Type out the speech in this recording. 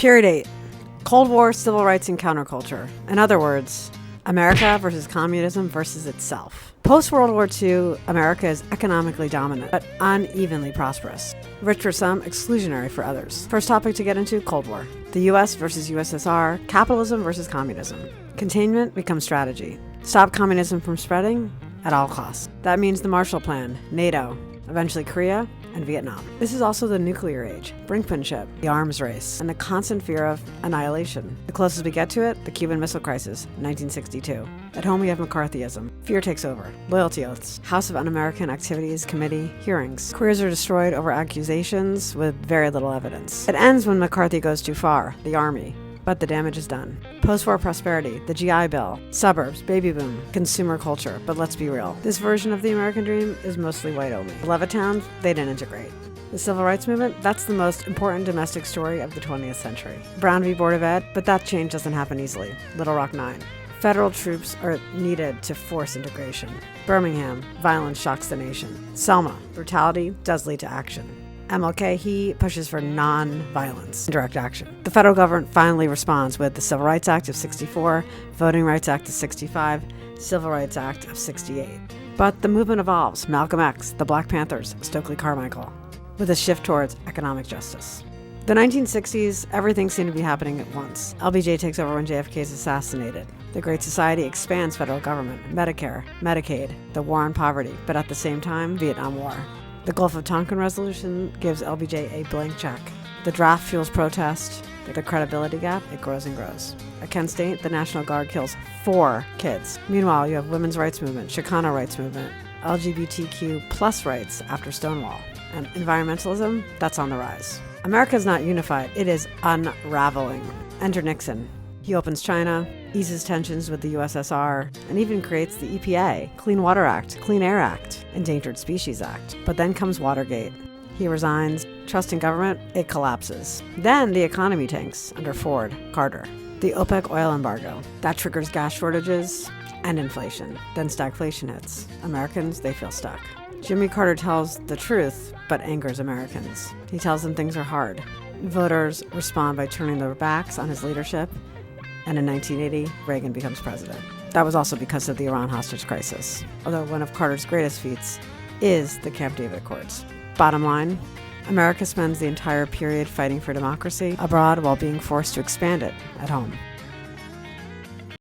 Period 8. Cold War, Civil Rights, and Counterculture. In other words, America versus communism versus itself. Post-World War II, America is economically dominant, but unevenly prosperous. Rich for some, exclusionary for others. First topic to get into, Cold War. The US versus USSR, capitalism versus communism. Containment becomes strategy. Stop communism from spreading at all costs. That means the Marshall Plan, NATO, eventually Korea, and Vietnam. This is also the nuclear age, brinkmanship, the arms race, and the constant fear of annihilation. The closest we get to it, the Cuban Missile Crisis, 1962. At home we have McCarthyism. Fear takes over. Loyalty oaths, House of Un-American Activities Committee hearings. Careers are destroyed over accusations with very little evidence. It ends when McCarthy goes too far, the Army. But the damage is done. Post-war prosperity, the GI Bill, suburbs, baby boom, consumer culture. But let's be real. This version of the American dream is mostly white only. Levittown, they didn't integrate. The Civil Rights Movement, that's the most important domestic story of the 20th century. Brown v. Board of Ed, but that change doesn't happen easily. Little Rock 9. Federal troops are needed to force integration. Birmingham, violence shocks the nation. Selma, brutality does lead to action. MLK, he pushes for non-violence, direct action. The federal government finally responds with the Civil Rights Act of 64, Voting Rights Act of 65, Civil Rights Act of 68. But the movement evolves. Malcolm X, the Black Panthers, Stokely Carmichael, with a shift towards economic justice. The 1960s, everything seemed to be happening at once. LBJ takes over when JFK is assassinated. The Great Society expands federal government, Medicare, Medicaid, the war on poverty, but at the same time, Vietnam War. The Gulf of Tonkin resolution gives LBJ a blank check. The draft fuels protest. The credibility gap, it grows and grows. At Kent State, the National Guard kills 4 kids. Meanwhile, you have women's rights movement, Chicano rights movement, LGBTQ plus rights after Stonewall. And environmentalism, that's on the rise. America is not unified, it is unraveling. Enter Nixon. He opens China, eases tensions with the USSR, and even creates the EPA, Clean Water Act, Clean Air Act, Endangered Species Act. But then comes Watergate. He resigns. Trust in government, it collapses. Then the economy tanks under Ford, Carter. The OPEC oil embargo. That triggers gas shortages and inflation. Then stagflation hits. Americans, they feel stuck. Jimmy Carter tells the truth, but angers Americans. He tells them things are hard. Voters respond by turning their backs on his leadership. And in 1980, Reagan becomes president. That was also because of the Iran hostage crisis, although one of Carter's greatest feats is the Camp David Accords. Bottom line, America spends the entire period fighting for democracy abroad while being forced to expand it at home.